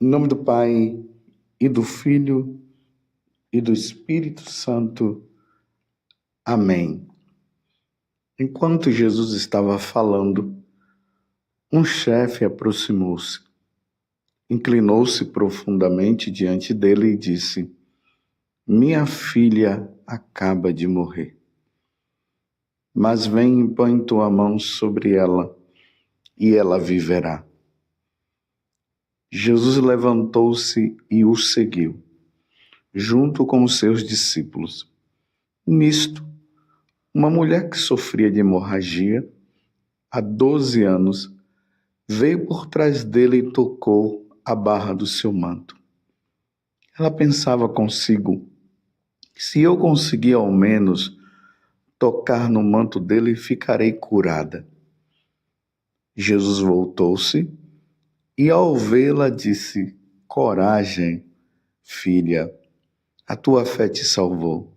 Em nome do Pai, e do Filho, e do Espírito Santo. Amém. Enquanto Jesus estava falando, um chefe aproximou-se, inclinou-se profundamente diante dele e disse: Minha filha acaba de morrer, mas vem e põe tua mão sobre ela, e ela viverá. Jesus levantou-se e o seguiu, junto com os seus discípulos. Nisto, uma mulher que sofria de hemorragia há 12 anos veio por trás dele e tocou a barra do seu manto. Ela pensava consigo: se eu conseguir ao menos tocar no manto dele, ficarei curada. Jesus voltou-se e, ao vê-la, disse: Coragem, filha, a tua fé te salvou.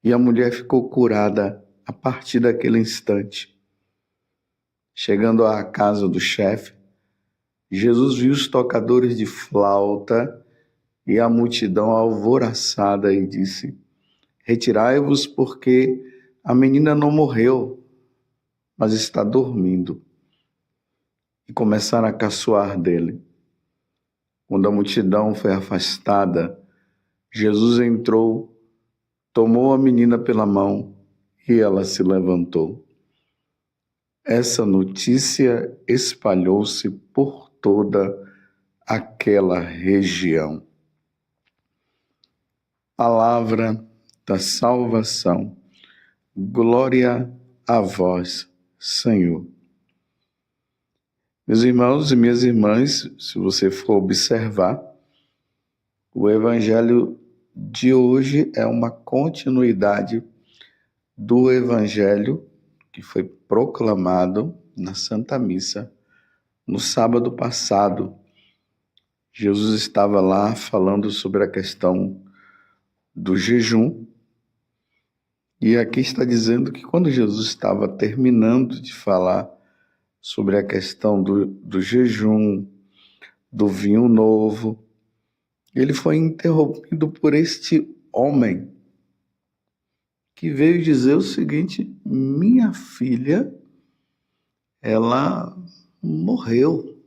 E a mulher ficou curada a partir daquele instante. Chegando à casa do chefe, Jesus viu os tocadores de flauta e a multidão alvoroçada e disse: Retirai-vos, porque a menina não morreu, mas está dormindo. E começaram a caçoar dele. Quando a multidão foi afastada, Jesus entrou, tomou a menina pela mão e ela se levantou. Essa notícia espalhou-se por toda aquela região. Palavra da salvação. Glória a vós, Senhor. Meus irmãos e minhas irmãs, se você for observar, o evangelho de hoje é uma continuidade do evangelho que foi proclamado na Santa Missa no sábado passado. Jesus estava lá falando sobre a questão do jejum, e aqui está dizendo que quando Jesus estava terminando de falar sobre a questão do jejum, do vinho novo, ele foi interrompido por este homem que veio dizer o seguinte: minha filha, ela morreu,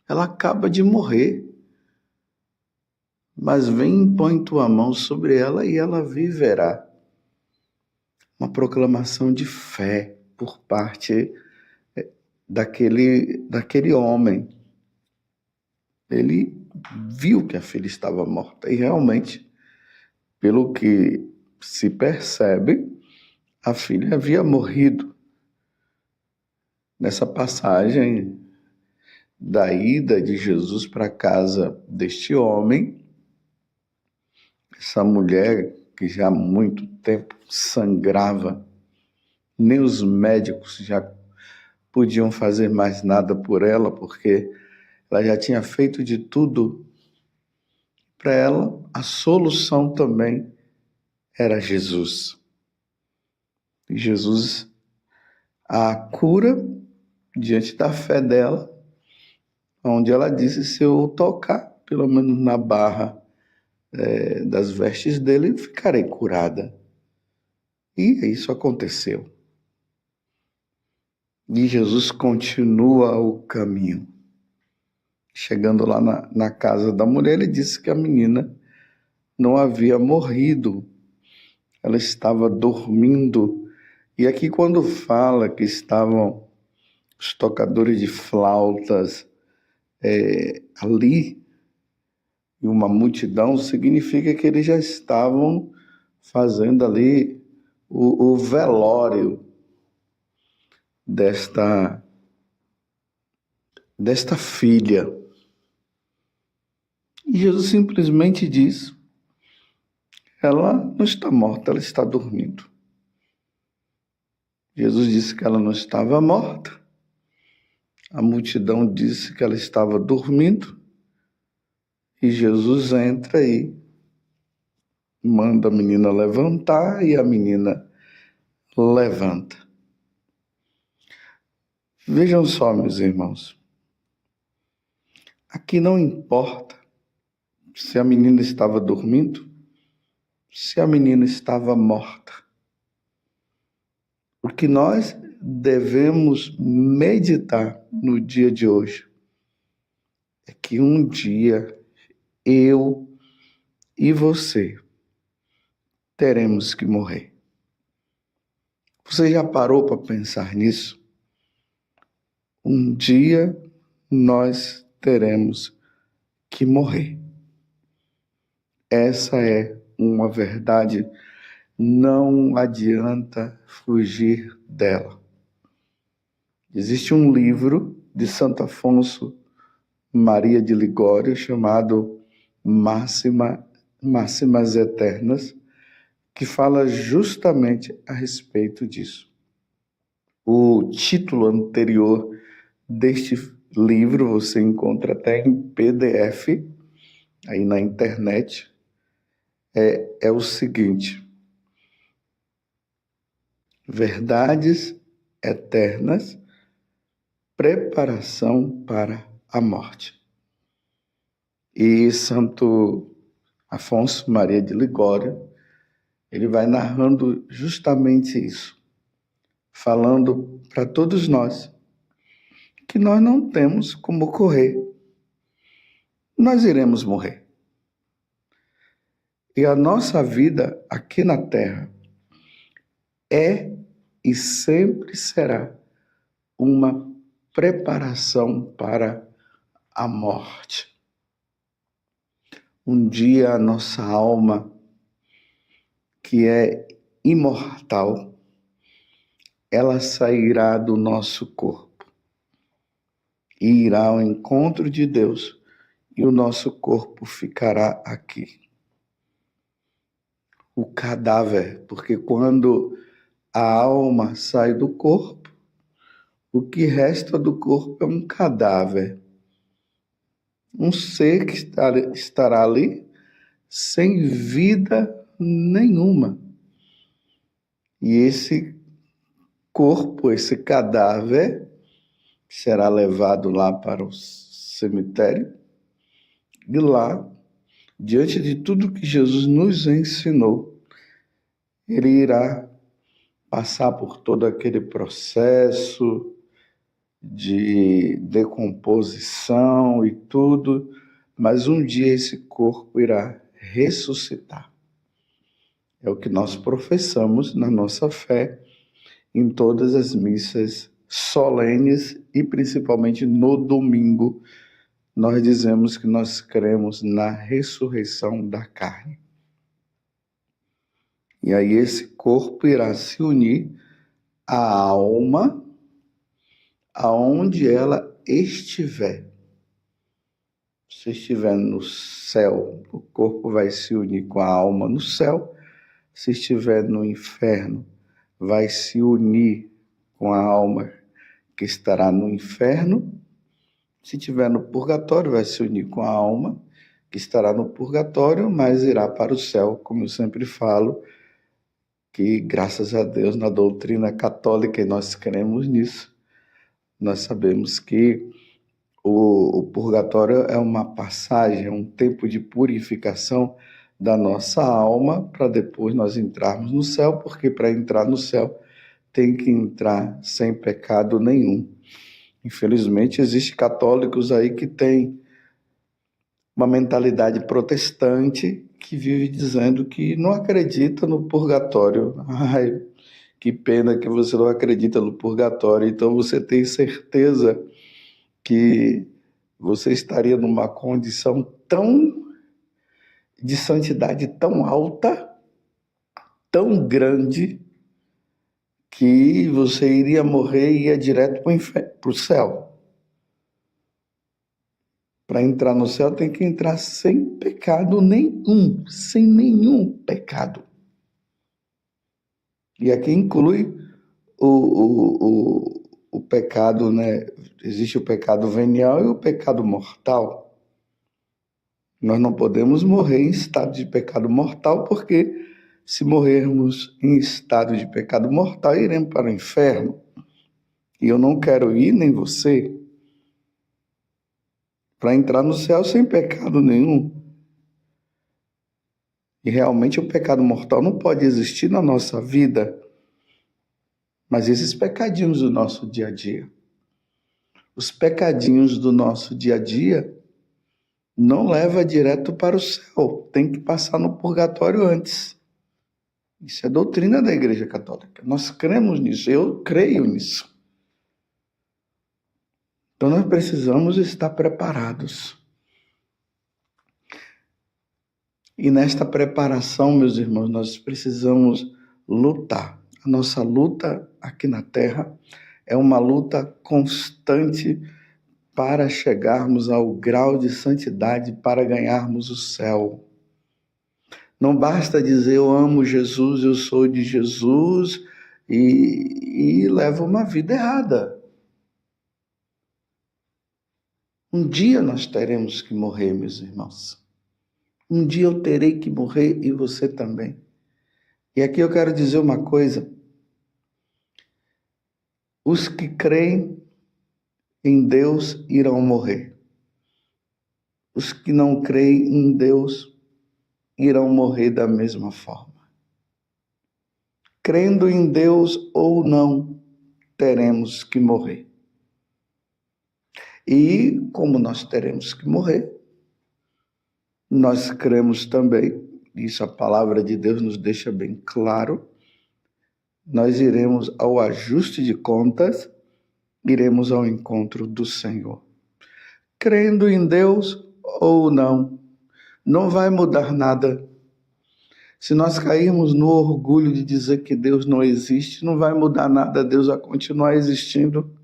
ela acaba de morrer, mas vem e põe tua mão sobre ela e ela viverá. Uma proclamação de fé por parte daquele homem. Ele viu que a filha estava morta e realmente, pelo que se percebe, a filha havia morrido. Nessa passagem da ida de Jesus para a casa deste homem, essa mulher que já há muito tempo sangrava, nem os médicos já podiam fazer mais nada por ela, porque ela já tinha feito de tudo. Para ela, a solução também era Jesus. E Jesus a cura diante da fé dela, onde ela disse: se eu tocar, pelo menos na barra das vestes dele, ficarei curada. E isso aconteceu. E Jesus continua o caminho. Chegando lá na casa da mulher, ele disse que a menina não havia morrido, ela estava dormindo. E aqui, quando fala que estavam os tocadores de flautas ali, e uma multidão, significa que eles já estavam fazendo ali o velório desta filha. E Jesus simplesmente diz: ela não está morta, ela está dormindo. Jesus disse que ela não estava morta. A multidão disse que ela estava dormindo. E Jesus entra e manda a menina levantar, e a menina levanta. Vejam só, meus irmãos. Aqui não importa se a menina estava dormindo, se a menina estava morta. O que nós devemos meditar no dia de hoje é que um dia eu e você teremos que morrer. Você já parou para pensar nisso? Um dia nós teremos que morrer. Essa é uma verdade, não adianta fugir dela. Existe um livro de Santo Afonso Maria de Ligório chamado Máximas Eternas, que fala justamente a respeito disso. O título anterior deste livro você encontra até em PDF, aí na internet, é o seguinte: Verdades Eternas, Preparação para a Morte. E Santo Afonso Maria de Ligório, ele vai narrando justamente isso, falando para todos nós que nós não temos como correr, nós iremos morrer. E a nossa vida aqui na Terra é e sempre será uma preparação para a morte. Um dia a nossa alma, que é imortal, ela sairá do nosso corpo e irá ao encontro de Deus, e o nosso corpo ficará aqui. O cadáver, porque quando a alma sai do corpo, o que resta do corpo é um cadáver. Um ser que estará ali sem vida nenhuma. E esse corpo, esse cadáver, será levado lá para o cemitério. E lá, diante de tudo que Jesus nos ensinou, ele irá passar por todo aquele processo de decomposição e tudo, mas um dia esse corpo irá ressuscitar. É o que nós professamos na nossa fé em todas as missas solenes e principalmente no domingo. Nós dizemos que nós cremos na ressurreição da carne. E aí esse corpo irá se unir à alma aonde ela estiver. Se estiver no céu, o corpo vai se unir com a alma no céu. Se estiver no inferno, vai se unir com a alma que estará no inferno. Se estiver no purgatório, vai se unir com a alma que estará no purgatório, mas irá para o céu, como eu sempre falo, que graças a Deus na doutrina católica, e nós cremos nisso, nós sabemos que o purgatório é uma passagem, é um tempo de purificação da nossa alma para depois nós entrarmos no céu, porque para entrar no céu tem que entrar sem pecado nenhum. Infelizmente, existem católicos aí que têm uma mentalidade protestante que vive dizendo que não acredita no purgatório. Ai, que pena que você não acredita no purgatório. Então você tem certeza que você estaria numa condição de santidade tão alta, tão grande, que você iria morrer e ia direto para o céu. Para entrar no céu tem que entrar sem pecado nenhum, sem nenhum pecado. E aqui inclui o pecado, né? Existe o pecado venial e o pecado mortal. Nós não podemos morrer em estado de pecado mortal, porque se morrermos em estado de pecado mortal, iremos para o inferno. E eu não quero ir, nem você, para entrar no céu sem pecado nenhum. E realmente o pecado mortal não pode existir na nossa vida, mas esses pecadinhos do nosso dia a dia. Os pecadinhos do nosso dia a dia não leva direto para o céu, tem que passar no purgatório antes. Isso é doutrina da Igreja Católica. Nós cremos nisso, eu creio nisso. Então nós precisamos estar preparados. E nesta preparação, meus irmãos, nós precisamos lutar. A nossa luta aqui na Terra é uma luta constante para chegarmos ao grau de santidade, para ganharmos o céu. Não basta dizer eu amo Jesus, eu sou de Jesus e levo uma vida errada. Um dia nós teremos que morrer, meus irmãos. Um dia eu terei que morrer e você também. E aqui eu quero dizer uma coisa. Os que creem em Deus irão morrer. Os que não creem em Deus irão morrer da mesma forma. Crendo em Deus ou não, teremos que morrer. E como nós teremos que morrer, nós cremos também, isso a palavra de Deus nos deixa bem claro, nós iremos ao ajuste de contas, iremos ao encontro do Senhor. Crendo em Deus ou não, não vai mudar nada. Se nós cairmos no orgulho de dizer que Deus não existe, não vai mudar nada, Deus vai continuar existindo.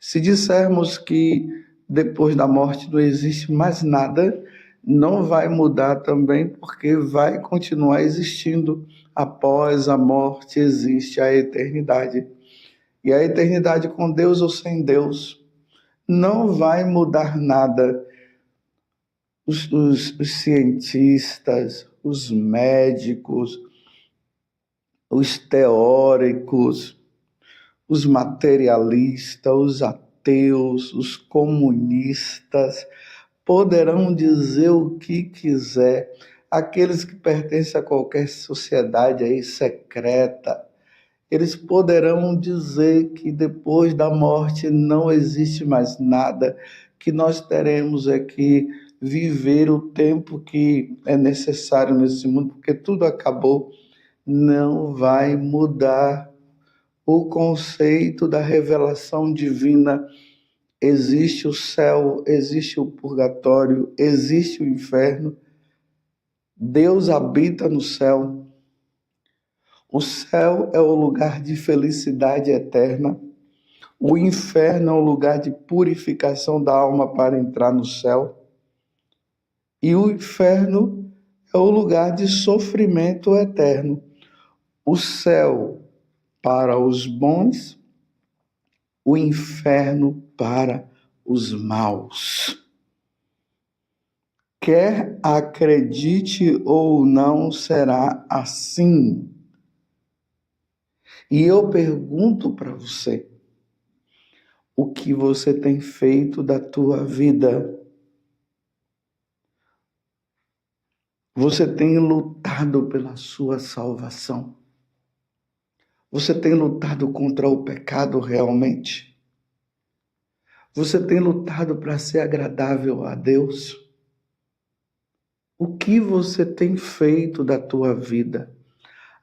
Se dissermos que depois da morte não existe mais nada, não vai mudar também, porque vai continuar existindo. Após a morte existe a eternidade. E a eternidade com Deus ou sem Deus não vai mudar nada. Os cientistas, os médicos, os teóricos, os materialistas, os ateus, os comunistas, poderão dizer o que quiser. Aqueles que pertencem a qualquer sociedade aí secreta, eles poderão dizer que depois da morte não existe mais nada, que nós teremos aqui viver o tempo que é necessário nesse mundo, porque tudo acabou. Não vai mudar o conceito da revelação divina. Existe o céu, existe o purgatório, existe o inferno. Deus habita no céu. O céu é o lugar de felicidade eterna. O inferno é o lugar de purificação da alma para entrar no céu. E o inferno é o lugar de sofrimento eterno. O céu para os bons, o inferno para os maus. Quer acredite ou não, será assim. E eu pergunto para você, o que você tem feito da tua vida? Você tem lutado pela sua salvação? Você tem lutado contra o pecado realmente? Você tem lutado para ser agradável a Deus? O que você tem feito da tua vida?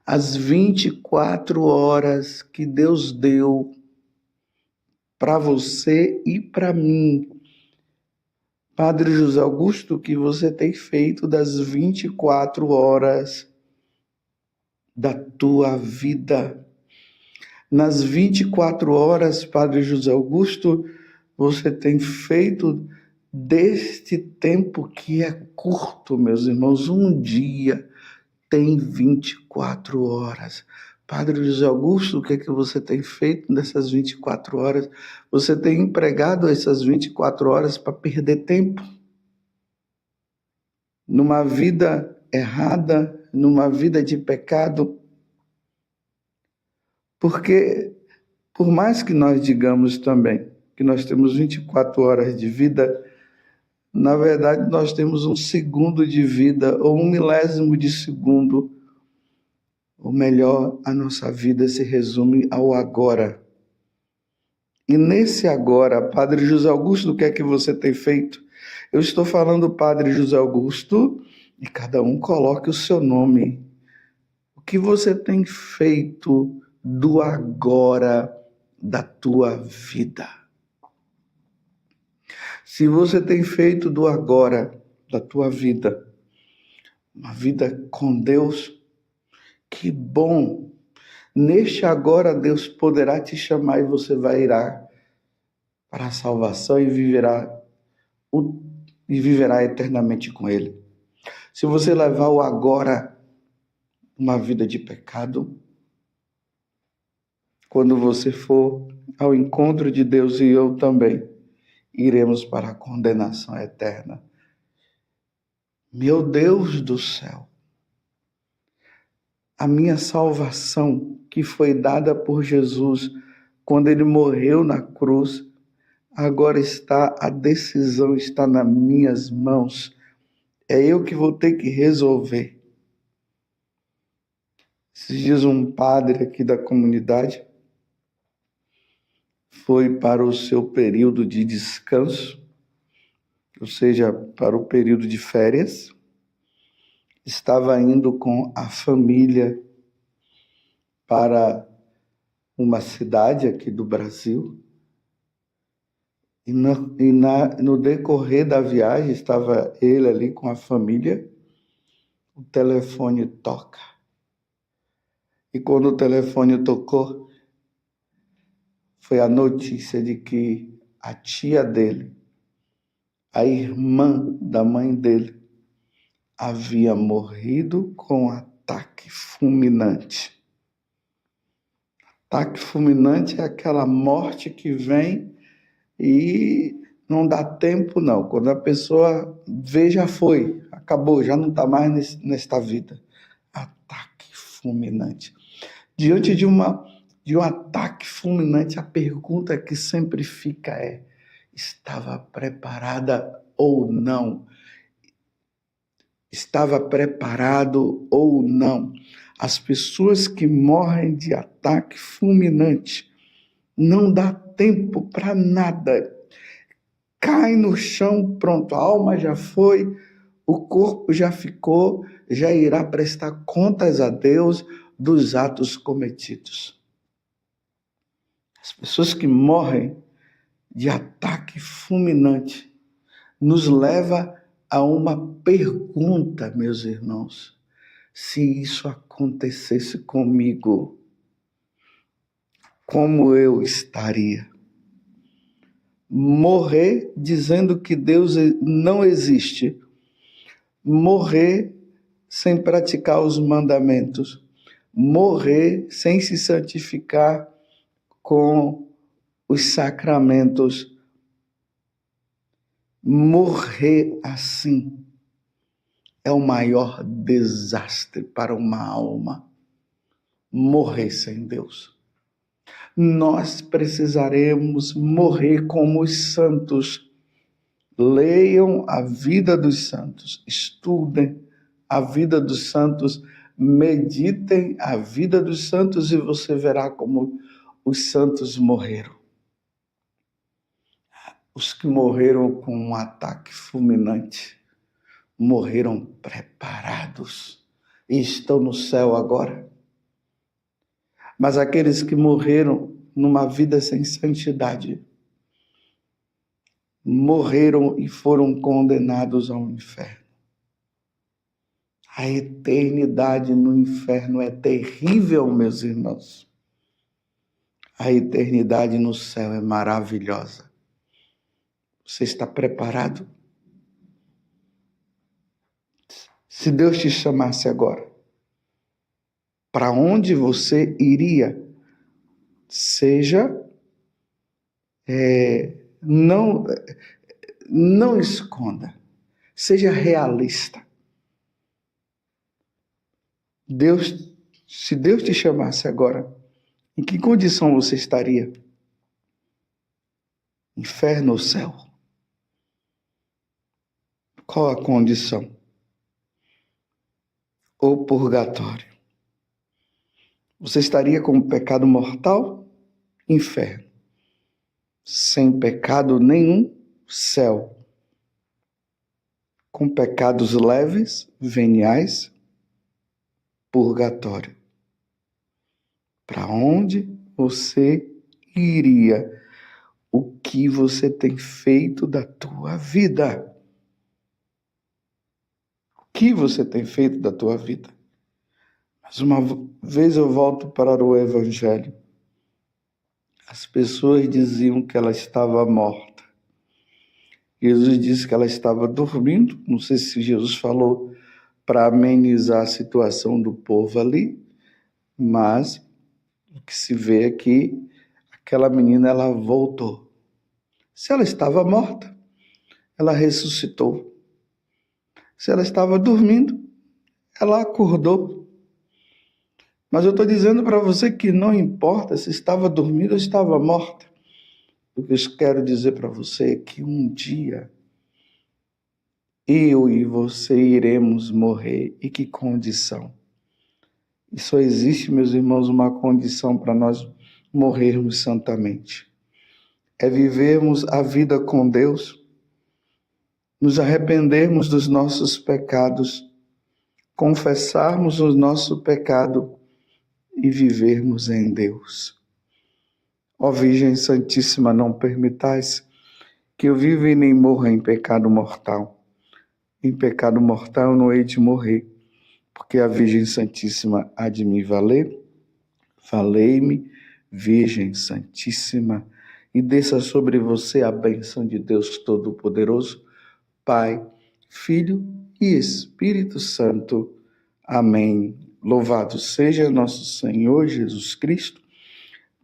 As 24 horas que Deus deu para você e para mim. Padre José Augusto, o que você tem feito das 24 horas da tua vida? Nas 24 horas, Padre José Augusto, você tem feito deste tempo que é curto, meus irmãos. Um dia tem 24 horas. Padre José Augusto, o que é que você tem feito nessas 24 horas? Você tem empregado essas 24 horas para perder tempo? Numa vida errada, numa vida de pecado? Porque, por mais que nós digamos também que nós temos 24 horas de vida, Na verdade, nós temos um segundo de vida, ou um milésimo de segundo. Ou melhor, a nossa vida se resume ao agora. E nesse agora, Padre José Augusto, o que é que você tem feito? Eu estou falando Padre José Augusto e cada um coloque o seu nome. O que você tem feito do agora da tua vida? Se você tem feito do agora da tua vida uma vida com Deus, que bom! Neste agora Deus poderá te chamar e você vai irá para a salvação e viverá eternamente com Ele. Se você levar o agora uma vida de pecado, quando você for ao encontro de Deus e eu também, iremos para a condenação eterna. Meu Deus do céu! A minha salvação que foi dada por Jesus quando Ele morreu na cruz, agora a decisão está nas minhas mãos. É eu que vou ter que resolver. Esses dias um padre aqui da comunidade foi para o seu período de descanso, ou seja, para o período de férias. Estava indo com a família para uma cidade aqui do Brasil. No decorrer da viagem, estava ele ali com a família, o telefone toca. E quando o telefone tocou, foi a notícia de que a tia dele, a irmã da mãe dele, havia morrido com um ataque fulminante. Ataque fulminante é aquela morte que vem e não dá tempo, não. Quando a pessoa vê, já foi, acabou, já não está mais nesta vida. Ataque fulminante. Diante de um ataque fulminante, a pergunta que sempre fica é: estava preparada ou não? Estava preparado ou não? As pessoas que morrem de ataque fulminante, não dá tempo para nada. Cai no chão, pronto, a alma já foi, o corpo já ficou, já irá prestar contas a Deus dos atos cometidos. As pessoas que morrem de ataque fulminante nos leva a uma pergunta, meus irmãos: se isso acontecesse comigo, como eu estaria? Morrer dizendo que Deus não existe, morrer sem praticar os mandamentos, morrer sem se santificar com os sacramentos, morrer assim é o maior desastre para uma alma. Morrer sem Deus. Nós precisaremos morrer como os santos. Leiam a vida dos santos, estudem a vida dos santos, meditem a vida dos santos e você verá como os santos morreram. Os que morreram com um ataque fulminante morreram preparados e estão no céu agora. Mas aqueles que morreram numa vida sem santidade, morreram e foram condenados ao inferno. A eternidade no inferno é terrível, meus irmãos. A eternidade no céu é maravilhosa. Você está preparado? Se Deus te chamasse agora, para onde você iria? Não esconda. Seja realista. Se Deus te chamasse agora, em que condição você estaria? Inferno ou céu? Qual a condição? O purgatório. Você estaria com pecado mortal? Inferno. Sem pecado nenhum? Céu. Com pecados leves, veniais? Purgatório. Para onde você iria? O que você tem feito da tua vida? O que você tem feito da tua vida? Mais uma vez eu volto para o Evangelho. As pessoas diziam que ela estava morta. Jesus disse que ela estava dormindo. Não sei se Jesus falou para amenizar a situação do povo ali, mas o que se vê é que aquela menina, ela voltou. Se ela estava morta, ela ressuscitou. Se ela estava dormindo, ela acordou. Mas eu estou dizendo para você que não importa se estava dormindo ou estava morta. O que eu quero dizer para você é que um dia eu e você iremos morrer. E que condição? E só existe, meus irmãos, uma condição para nós morrermos santamente. É vivermos a vida com Deus, nos arrependermos dos nossos pecados, confessarmos o nosso pecado e vivermos em Deus. Ó Virgem Santíssima, não permitais que eu viva e nem morra em pecado mortal. Em pecado mortal não hei de morrer, porque a Virgem Santíssima há de me valer. Valei-me, Virgem Santíssima, e desça sobre você a bênção de Deus Todo-Poderoso, Pai, Filho e Espírito Santo. Amém. Louvado seja nosso Senhor Jesus Cristo,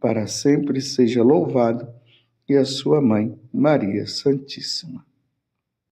para sempre seja louvado, e a sua mãe, Maria Santíssima.